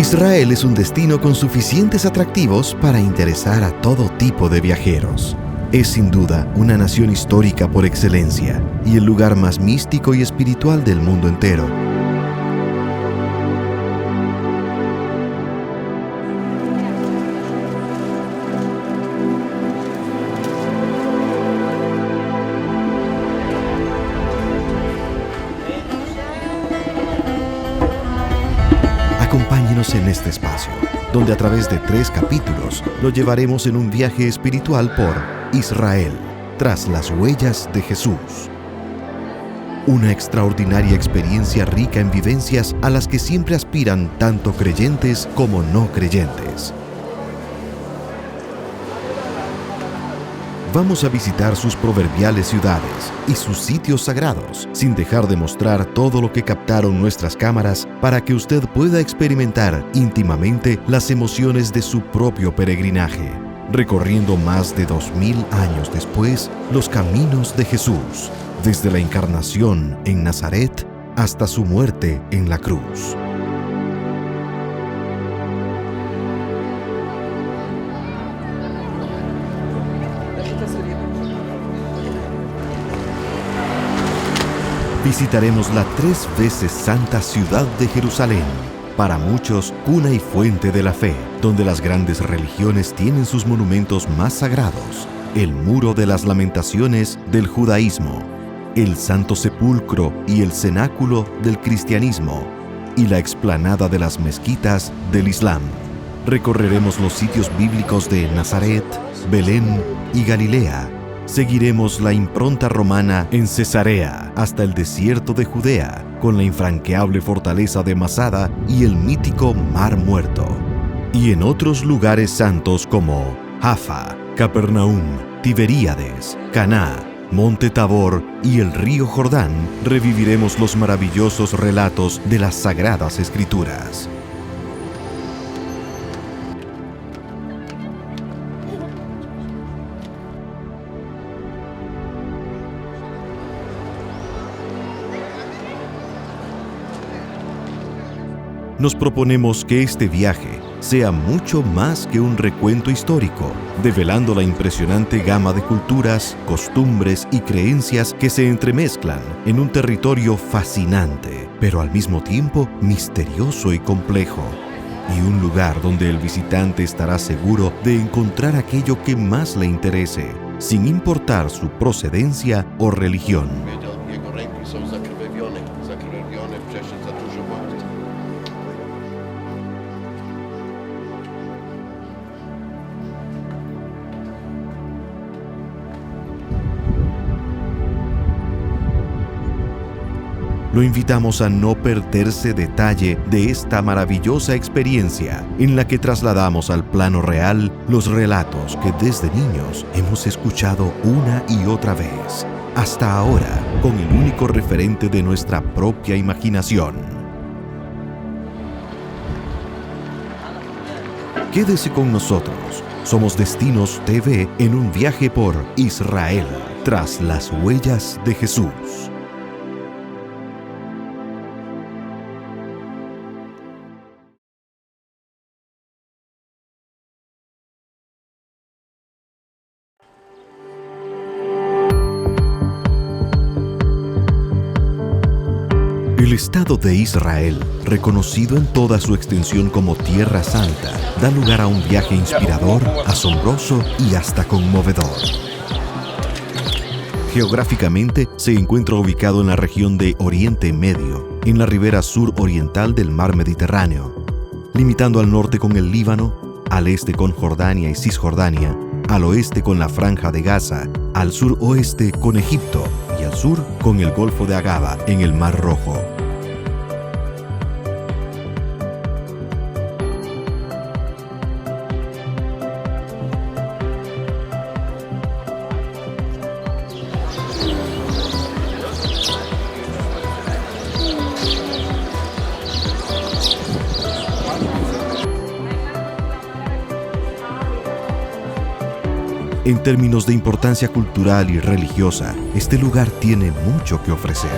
Israel es un destino con suficientes atractivos para interesar a todo tipo de viajeros. Es sin duda una nación histórica por excelencia y el lugar más místico y espiritual del mundo entero. Acompáñenos en este espacio, donde a través de 3 capítulos lo llevaremos en un viaje espiritual por Israel, tras las huellas de Jesús. Una extraordinaria experiencia rica en vivencias a las que siempre aspiran tanto creyentes como no creyentes. Vamos a visitar sus proverbiales ciudades y sus sitios sagrados, sin dejar de mostrar todo lo que captaron nuestras cámaras para que usted pueda experimentar íntimamente las emociones de su propio peregrinaje, recorriendo más de 2000 años después los caminos de Jesús, desde la encarnación en Nazaret hasta su muerte en la cruz. Visitaremos la 3 veces santa ciudad de Jerusalén, para muchos cuna y fuente de la fe, donde las grandes religiones tienen sus monumentos más sagrados: el Muro de las Lamentaciones del judaísmo, el Santo Sepulcro y el Cenáculo del cristianismo, y la explanada de las mezquitas del Islam. Recorreremos los sitios bíblicos de Nazaret, Belén y Galilea. Seguiremos la impronta romana en Cesarea hasta el desierto de Judea, con la infranqueable fortaleza de Masada y el mítico Mar Muerto. Y en otros lugares santos como Jaffa, Capernaum, Tiberíades, Caná, Monte Tabor y el río Jordán, reviviremos los maravillosos relatos de las Sagradas Escrituras. Nos proponemos que este viaje sea mucho más que un recuento histórico, develando la impresionante gama de culturas, costumbres y creencias que se entremezclan en un territorio fascinante, pero al mismo tiempo misterioso y complejo, y un lugar donde el visitante estará seguro de encontrar aquello que más le interese, sin importar su procedencia o religión. Lo invitamos a no perderse detalle de esta maravillosa experiencia en la que trasladamos al plano real los relatos que desde niños hemos escuchado una y otra vez, hasta ahora con el único referente de nuestra propia imaginación. Quédese con nosotros. Somos Destinos TV en un viaje por Israel, tras las huellas de Jesús. El Estado de Israel, reconocido en toda su extensión como Tierra Santa, da lugar a un viaje inspirador, asombroso y hasta conmovedor. Geográficamente, se encuentra ubicado en la región de Oriente Medio, en la ribera suroriental del mar Mediterráneo, limitando al norte con el Líbano, al este con Jordania y Cisjordania, al oeste con la Franja de Gaza, al suroeste con Egipto y al sur con el Golfo de Agaba en el Mar Rojo. En términos de importancia cultural y religiosa, este lugar tiene mucho que ofrecer.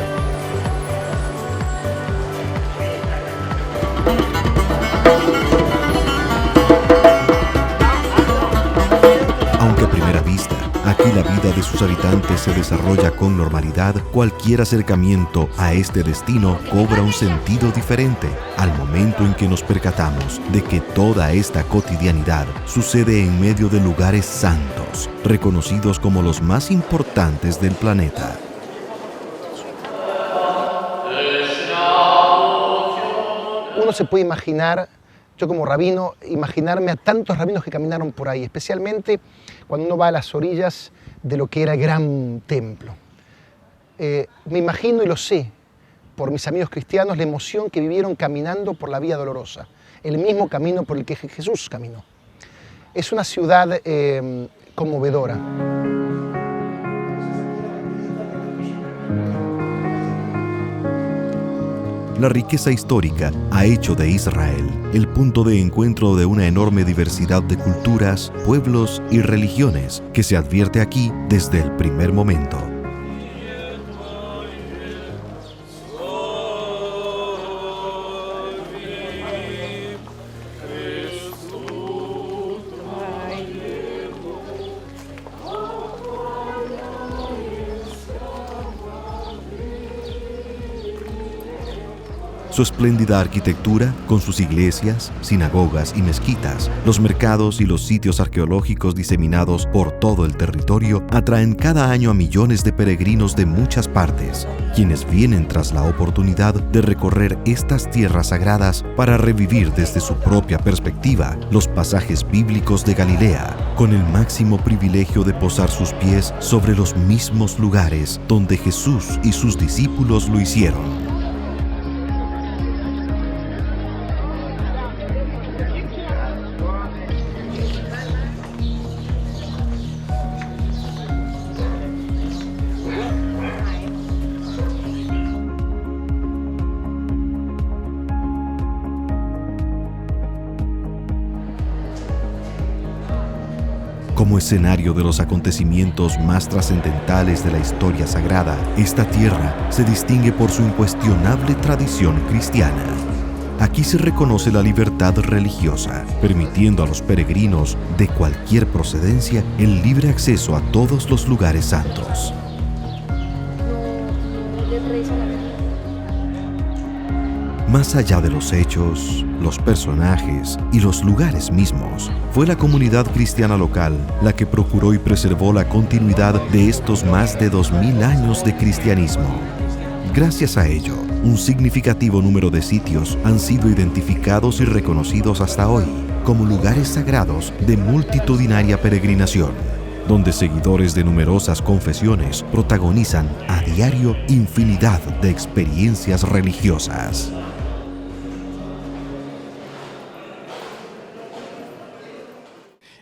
aquí la vida de sus habitantes se desarrolla con normalidad, cualquier acercamiento a este destino cobra un sentido diferente al momento en que nos percatamos de que toda esta cotidianidad sucede en medio de lugares santos, reconocidos como los más importantes del planeta. Uno se puede imaginar, yo como rabino, imaginarme a tantos rabinos que caminaron por ahí, especialmente cuando uno va a las orillas de lo que era el gran templo. Me imagino y lo sé, por mis amigos cristianos, la emoción que vivieron caminando por la Vía Dolorosa, el mismo camino por el que Jesús caminó. Es una ciudad conmovedora. La riqueza histórica ha hecho de Israel el punto de encuentro de una enorme diversidad de culturas, pueblos y religiones que se advierte aquí desde el primer momento. Su espléndida arquitectura, con sus iglesias, sinagogas y mezquitas, los mercados y los sitios arqueológicos diseminados por todo el territorio, atraen cada año a millones de peregrinos de muchas partes, quienes vienen tras la oportunidad de recorrer estas tierras sagradas para revivir desde su propia perspectiva los pasajes bíblicos de Galilea, con el máximo privilegio de posar sus pies sobre los mismos lugares donde Jesús y sus discípulos lo hicieron. Como escenario de los acontecimientos más trascendentales de la historia sagrada, esta tierra se distingue por su incuestionable tradición cristiana. Aquí se reconoce la libertad religiosa, permitiendo a los peregrinos de cualquier procedencia el libre acceso a todos los lugares santos. Más allá de los hechos, los personajes y los lugares mismos, fue la comunidad cristiana local la que procuró y preservó la continuidad de estos más de 2000 años de cristianismo. Gracias a ello, un significativo número de sitios han sido identificados y reconocidos hasta hoy como lugares sagrados de multitudinaria peregrinación, donde seguidores de numerosas confesiones protagonizan a diario infinidad de experiencias religiosas.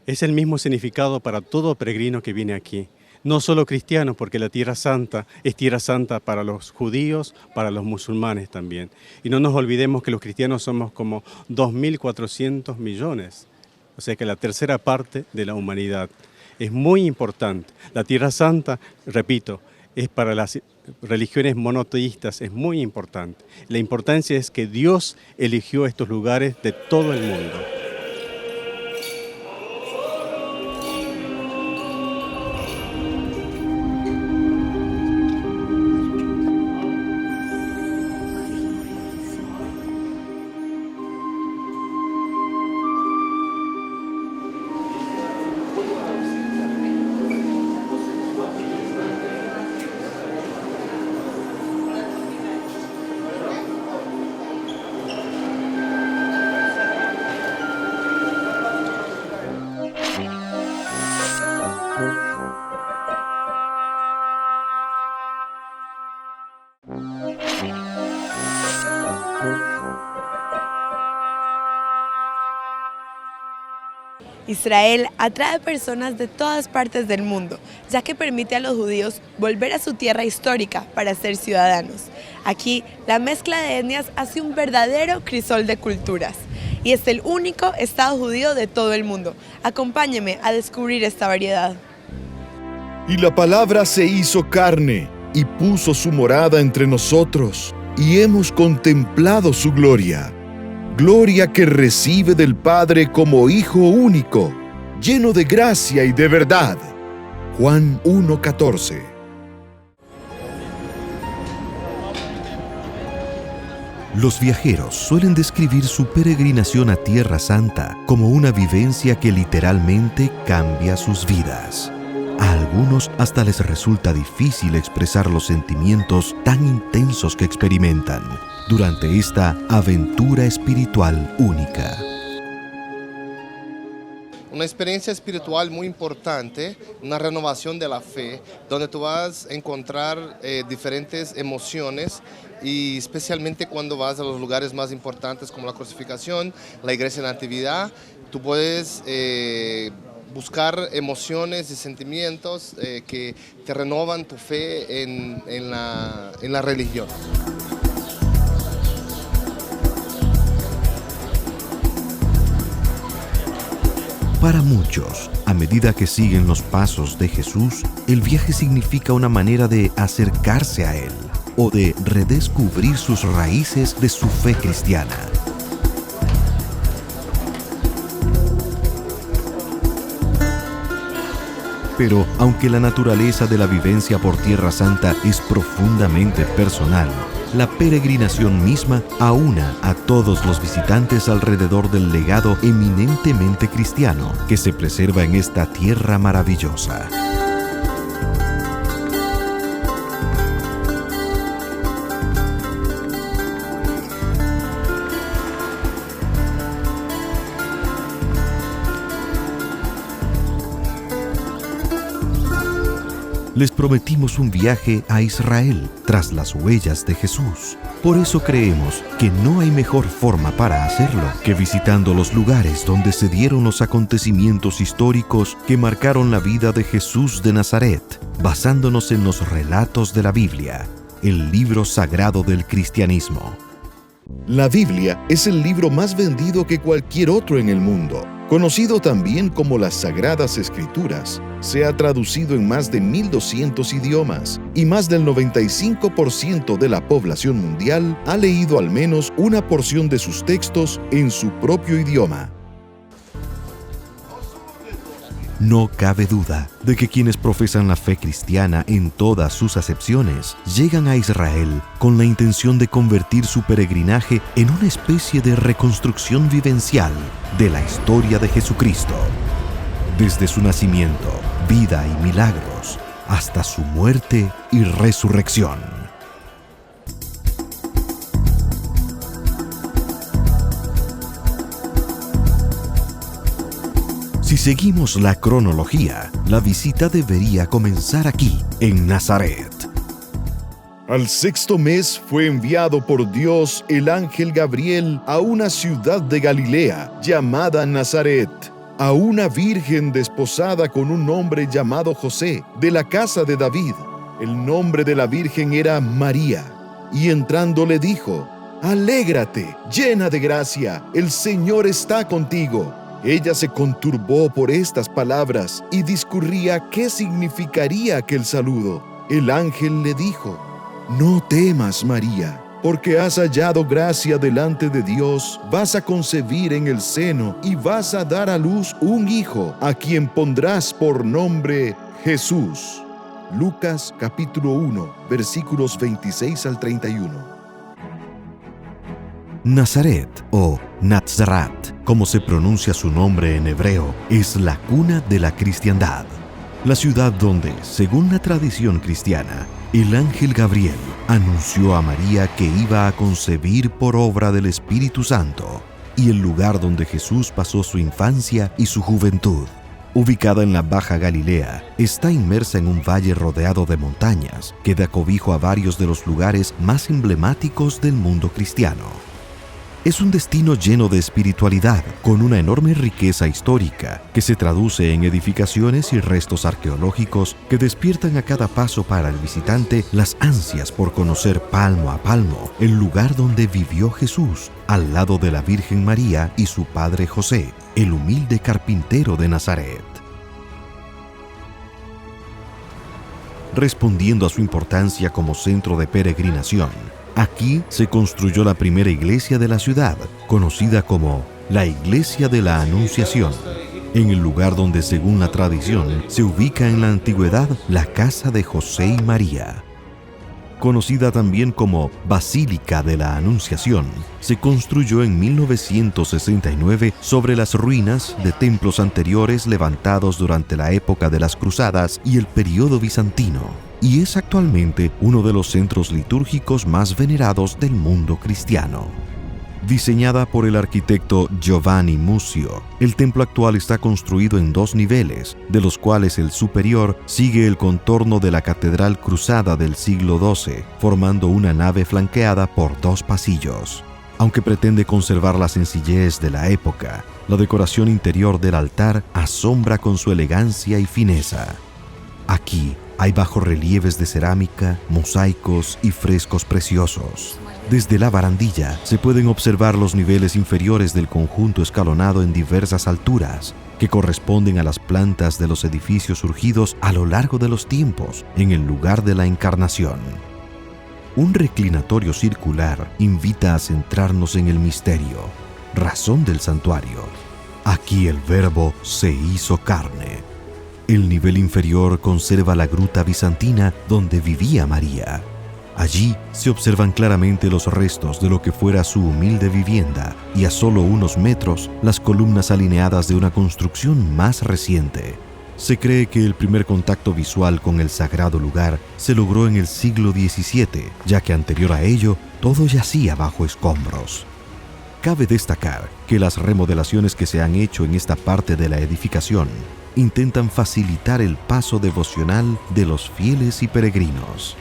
Es el mismo significado para todo peregrino que viene aquí. No solo cristianos, porque la Tierra Santa es Tierra Santa para los judíos, para los musulmanes también. Y no nos olvidemos que los cristianos somos como 2.400 millones, o sea que la tercera parte de la humanidad. Es muy importante. La Tierra Santa, repito, es para las religiones monoteístas, es muy importante. La importancia es que Dios eligió estos lugares de todo el mundo. Israel atrae personas de todas partes del mundo, ya que permite a los judíos volver a su tierra histórica para ser ciudadanos. Aquí, la mezcla de etnias hace un verdadero crisol de culturas. Y es el único estado judío de todo el mundo. Acompáñeme a descubrir esta variedad. Y la palabra se hizo carne y puso su morada entre nosotros, y hemos contemplado su gloria. Gloria que recibe del Padre como Hijo único, lleno de gracia y de verdad. Juan 1:14. Los viajeros suelen describir su peregrinación a Tierra Santa como una vivencia que literalmente cambia sus vidas. A algunos hasta les resulta difícil expresar los sentimientos tan intensos que experimentan durante esta aventura espiritual única. Una experiencia espiritual muy importante, una renovación de la fe, donde tú vas a encontrar diferentes emociones y especialmente cuando vas a los lugares más importantes como la crucificación, la iglesia en actividad, tú puedes buscar emociones y sentimientos que te renovan tu fe en la religión. Para muchos, a medida que siguen los pasos de Jesús, el viaje significa una manera de acercarse a Él o de redescubrir sus raíces de su fe cristiana. Pero aunque la naturaleza de la vivencia por Tierra Santa es profundamente personal, la peregrinación misma aúna a todos los visitantes alrededor del legado eminentemente cristiano que se preserva en esta tierra maravillosa. Les prometimos un viaje a Israel tras las huellas de Jesús. Por eso creemos que no hay mejor forma para hacerlo que visitando los lugares donde se dieron los acontecimientos históricos que marcaron la vida de Jesús de Nazaret, basándonos en los relatos de la Biblia, el libro sagrado del cristianismo. La Biblia es el libro más vendido que cualquier otro en el mundo. Conocido también como las Sagradas Escrituras, se ha traducido en más de 1,200 idiomas y más del 95% de la población mundial ha leído al menos una porción de sus textos en su propio idioma. No cabe duda de que quienes profesan la fe cristiana en todas sus acepciones llegan a Israel con la intención de convertir su peregrinaje en una especie de reconstrucción vivencial de la historia de Jesucristo. Desde su nacimiento, vida y milagros, hasta su muerte y resurrección. Si seguimos la cronología, la visita debería comenzar aquí, en Nazaret. Al 6º mes fue enviado por Dios el ángel Gabriel a una ciudad de Galilea llamada Nazaret, a una virgen desposada con un hombre llamado José, de la casa de David. El nombre de la virgen era María, y entrando le dijo: «Alégrate, llena de gracia, el Señor está contigo». Ella se conturbó por estas palabras y discurría qué significaría aquel saludo. El ángel le dijo: «No temas, María, porque has hallado gracia delante de Dios, vas a concebir en el seno y vas a dar a luz un hijo, a quien pondrás por nombre Jesús». Lucas capítulo 1, versículos 26 al 31. Nazaret, o Nazarat, como se pronuncia su nombre en hebreo, es la cuna de la cristiandad. La ciudad donde, según la tradición cristiana, el ángel Gabriel anunció a María que iba a concebir por obra del Espíritu Santo, y el lugar donde Jesús pasó su infancia y su juventud. Ubicada en la Baja Galilea, está inmersa en un valle rodeado de montañas que da cobijo a varios de los lugares más emblemáticos del mundo cristiano. Es un destino lleno de espiritualidad, con una enorme riqueza histórica que se traduce en edificaciones y restos arqueológicos que despiertan a cada paso para el visitante las ansias por conocer palmo a palmo el lugar donde vivió Jesús, al lado de la Virgen María y su padre José, el humilde carpintero de Nazaret. Respondiendo a su importancia como centro de peregrinación, aquí se construyó la primera iglesia de la ciudad, conocida como la Iglesia de la Anunciación. en el lugar donde, según la tradición, se ubica en la antigüedad la casa de José y María. Conocida también como Basílica de la Anunciación, se construyó en 1969 sobre las ruinas de templos anteriores levantados durante la época de las Cruzadas y el período bizantino, y es actualmente uno de los centros litúrgicos más venerados del mundo cristiano. Diseñada por el arquitecto Giovanni Muccio, el templo actual está construido en 2 niveles, de los cuales el superior sigue el contorno de la catedral cruzada del siglo XII, formando una nave flanqueada por 2 pasillos. Aunque pretende conservar la sencillez de la época, la decoración interior del altar asombra con su elegancia y fineza. Aquí hay bajorrelieves de cerámica, mosaicos y frescos preciosos. Desde la barandilla se pueden observar los niveles inferiores del conjunto escalonado en diversas alturas, que corresponden a las plantas de los edificios surgidos a lo largo de los tiempos en el lugar de la encarnación. Un reclinatorio circular invita a centrarnos en el misterio, razón del santuario. Aquí el Verbo se hizo carne. El nivel inferior conserva la gruta bizantina donde vivía María. Allí se observan claramente los restos de lo que fuera su humilde vivienda y a solo unos metros las columnas alineadas de una construcción más reciente. Se cree que el primer contacto visual con el sagrado lugar se logró en el siglo XVII, ya que anterior a ello todo yacía bajo escombros. Cabe destacar que las remodelaciones que se han hecho en esta parte de la edificación intentan facilitar el paso devocional de los fieles y peregrinos.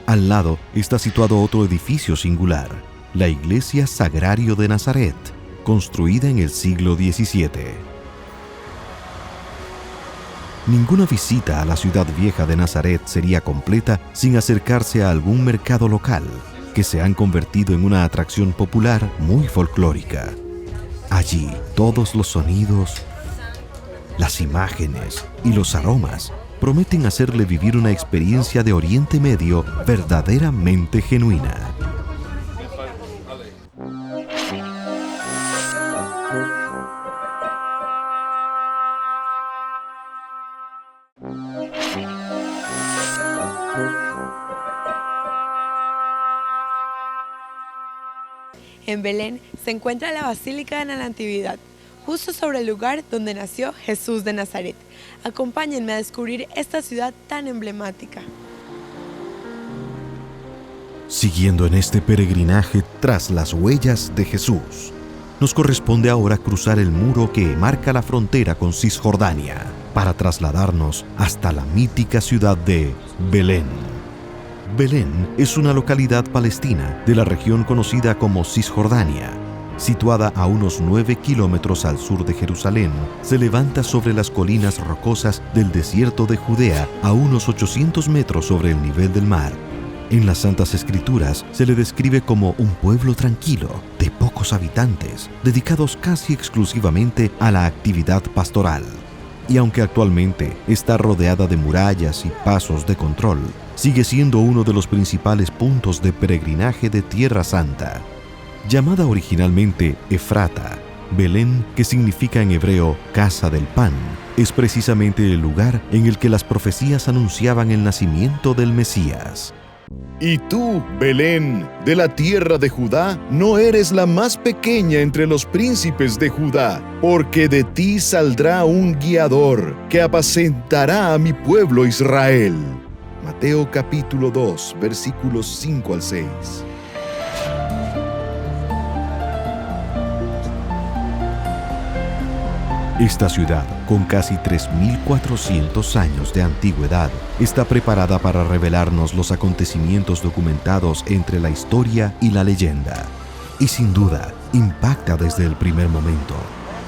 Al lado está situado otro edificio singular, la Iglesia Sagrario de Nazaret, construida en el siglo XVII. Ninguna visita a la ciudad vieja de Nazaret sería completa sin acercarse a algún mercado local, que se han convertido en una atracción popular muy folclórica. Allí, todos los sonidos, las imágenes y los aromas prometen hacerle vivir una experiencia de Oriente Medio verdaderamente genuina. En Belén se encuentra la Basílica de la Natividad, justo sobre el lugar donde nació Jesús de Nazaret. Acompáñenme a descubrir esta ciudad tan emblemática. Siguiendo en este peregrinaje tras las huellas de Jesús, nos corresponde ahora cruzar el muro que marca la frontera con Cisjordania, para trasladarnos hasta la mítica ciudad de Belén. Belén es una localidad palestina de la región conocida como Cisjordania. Situada a unos 9 kilómetros al sur de Jerusalén, se levanta sobre las colinas rocosas del desierto de Judea a unos 800 metros sobre el nivel del mar. En las Santas Escrituras se le describe como un pueblo tranquilo, de pocos habitantes, dedicados casi exclusivamente a la actividad pastoral. Y aunque actualmente está rodeada de murallas y pasos de control, sigue siendo uno de los principales puntos de peregrinaje de Tierra Santa. Llamada originalmente Efrata, Belén, que significa en hebreo casa del pan, es precisamente el lugar en el que las profecías anunciaban el nacimiento del Mesías. Y tú, Belén, de la tierra de Judá, no eres la más pequeña entre los príncipes de Judá, porque de ti saldrá un guiador que apacentará a mi pueblo Israel. Mateo capítulo 2, versículos 5 al 6. Esta ciudad, con casi 3.400 años de antigüedad, está preparada para revelarnos los acontecimientos documentados entre la historia y la leyenda. Y sin duda, impacta desde el primer momento,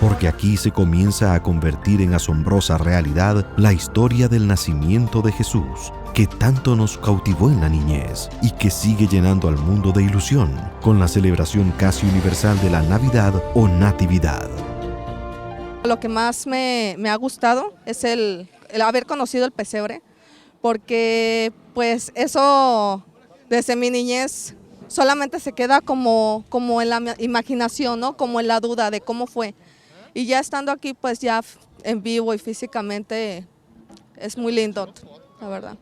porque aquí se comienza a convertir en asombrosa realidad la historia del nacimiento de Jesús, que tanto nos cautivó en la niñez y que sigue llenando al mundo de ilusión con la celebración casi universal de la Navidad o Natividad. Lo que más me ha gustado es el haber conocido el pesebre, porque pues eso desde mi niñez solamente se queda como en la imaginación, ¿no? Como en la duda de cómo fue. Y ya estando aquí, pues ya en vivo y físicamente es muy lindo, la verdad.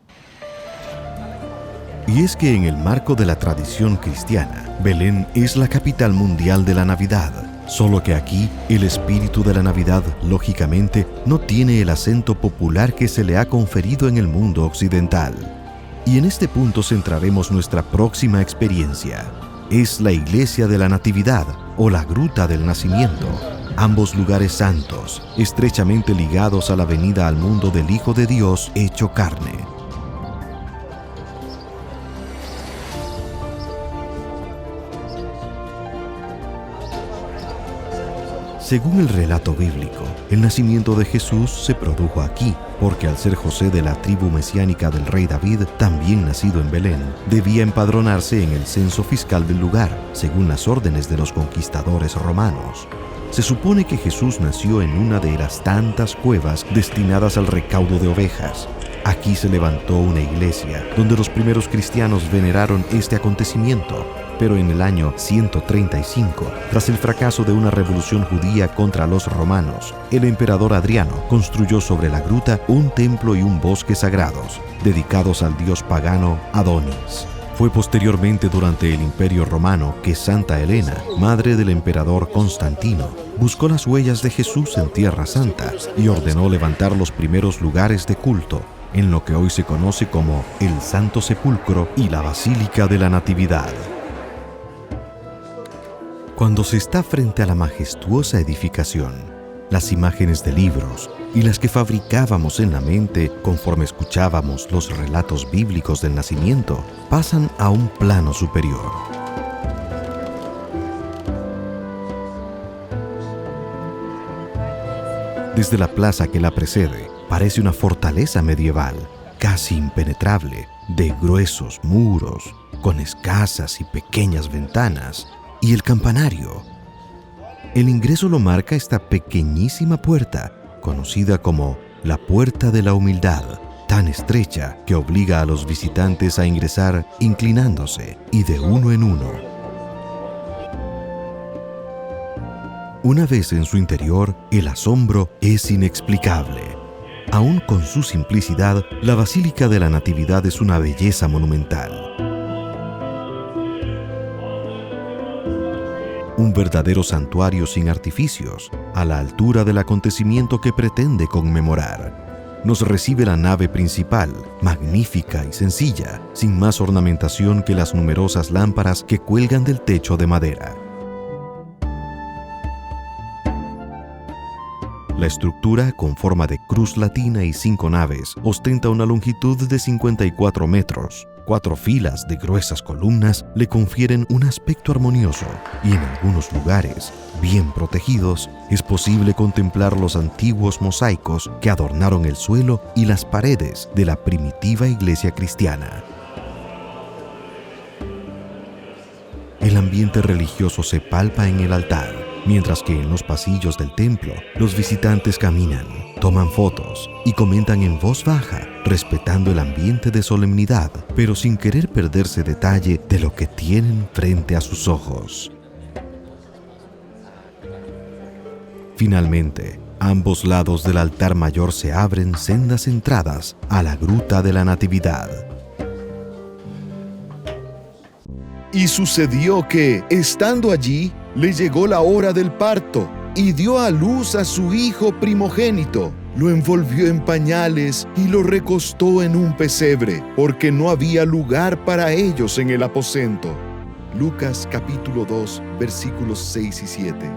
Y es que en el marco de la tradición cristiana, Belén es la capital mundial de la Navidad. Solo que aquí, el espíritu de la Navidad, lógicamente, no tiene el acento popular que se le ha conferido en el mundo occidental. Y en este punto centraremos nuestra próxima experiencia. Es la Iglesia de la Natividad o la Gruta del Nacimiento. Ambos lugares santos, estrechamente ligados a la venida al mundo del Hijo de Dios hecho carne. Según el relato bíblico, el nacimiento de Jesús se produjo aquí, porque al ser José de la tribu mesiánica del rey David, también nacido en Belén, debía empadronarse en el censo fiscal del lugar, según las órdenes de los conquistadores romanos. Se supone que Jesús nació en una de las tantas cuevas destinadas al recaudo de ovejas. Aquí se levantó una iglesia donde los primeros cristianos veneraron este acontecimiento. Pero en el año 135, tras el fracaso de una revolución judía contra los romanos, el emperador Adriano construyó sobre la gruta un templo y un bosque sagrados, dedicados al dios pagano Adonis. Fue posteriormente durante el Imperio Romano que Santa Helena, madre del emperador Constantino, buscó las huellas de Jesús en Tierra Santa y ordenó levantar los primeros lugares de culto, en lo que hoy se conoce como el Santo Sepulcro y la Basílica de la Natividad. Cuando se está frente a la majestuosa edificación, las imágenes de libros y las que fabricábamos en la mente conforme escuchábamos los relatos bíblicos del nacimiento pasan a un plano superior. Desde la plaza que la precede, parece una fortaleza medieval, casi impenetrable, de gruesos muros, con escasas y pequeñas ventanas, y el campanario. El ingreso lo marca esta pequeñísima puerta, conocida como la Puerta de la Humildad, tan estrecha que obliga a los visitantes a ingresar inclinándose y de uno en uno. Una vez en su interior, el asombro es inexplicable. Aún con su simplicidad, la Basílica de la Natividad es una belleza monumental. Un verdadero santuario sin artificios, a la altura del acontecimiento que pretende conmemorar. Nos recibe la nave principal, magnífica y sencilla, sin más ornamentación que las numerosas lámparas que cuelgan del techo de madera. La estructura, con forma de cruz latina y 5 naves, ostenta una longitud de 54 metros. 4 filas de gruesas columnas le confieren un aspecto armonioso y en algunos lugares, bien protegidos, es posible contemplar los antiguos mosaicos que adornaron el suelo y las paredes de la primitiva iglesia cristiana. El ambiente religioso se palpa en el altar, mientras que en los pasillos del templo los visitantes caminan, toman fotos y comentan en voz baja, respetando el ambiente de solemnidad, pero sin querer perderse detalle de lo que tienen frente a sus ojos. Finalmente, ambos lados del altar mayor se abren sendas entradas a la Gruta de la Natividad. Y sucedió que, estando allí, le llegó la hora del parto, y dio a luz a su hijo primogénito. Lo envolvió en pañales y lo recostó en un pesebre, porque no había lugar para ellos en el aposento. Lucas capítulo 2, versículos 6 y 7.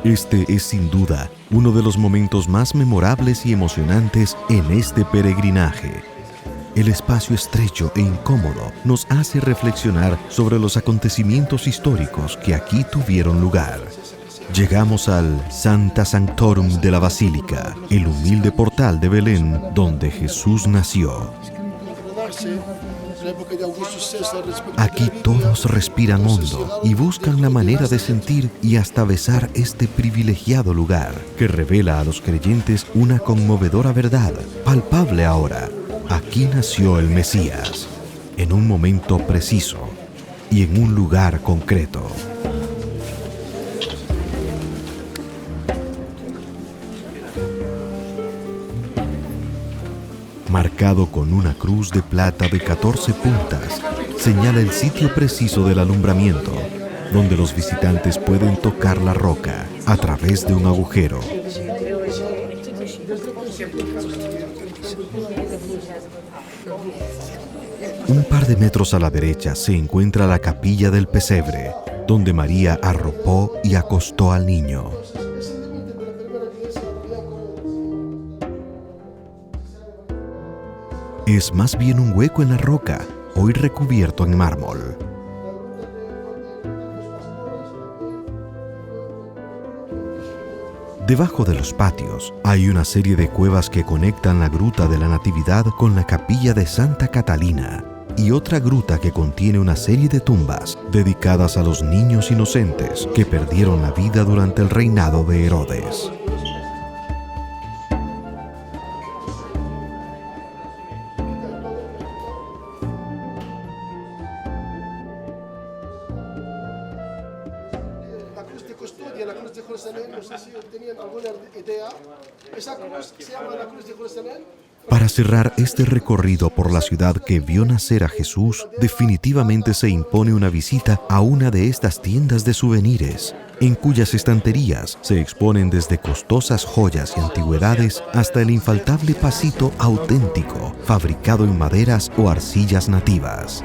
Este es sin duda uno de los momentos más memorables y emocionantes en este peregrinaje. El espacio estrecho e incómodo nos hace reflexionar sobre los acontecimientos históricos que aquí tuvieron lugar. Llegamos al Sancta Sanctorum de la Basílica, el humilde portal de Belén donde Jesús nació. Aquí todos respiran hondo y buscan la manera de sentir y hasta besar este privilegiado lugar que revela a los creyentes una conmovedora verdad, palpable ahora. Aquí nació el Mesías, en un momento preciso y en un lugar concreto. marcado con una cruz de plata de 14 puntas, señala el sitio preciso del alumbramiento, donde los visitantes pueden tocar la roca a través de un agujero. Un par de metros a la derecha se encuentra la capilla del pesebre, donde María arropó y acostó al niño. Es más bien un hueco en la roca, hoy recubierto en mármol. Debajo de los patios hay una serie de cuevas que conectan la Gruta de la Natividad con la capilla de Santa Catalina y otra gruta que contiene una serie de tumbas dedicadas a los niños inocentes que perdieron la vida durante el reinado de Herodes. La cruz de custodia, la cruz de Jerusalén, no sé si tenían alguna idea. Esa cruz se llama la cruz de Jerusalén. Para cerrar este recorrido por la ciudad que vio nacer a Jesús, definitivamente se impone una visita a una de estas tiendas de souvenirs, en cuyas estanterías se exponen desde costosas joyas y antigüedades hasta el infaltable pasito auténtico, fabricado en maderas o arcillas nativas.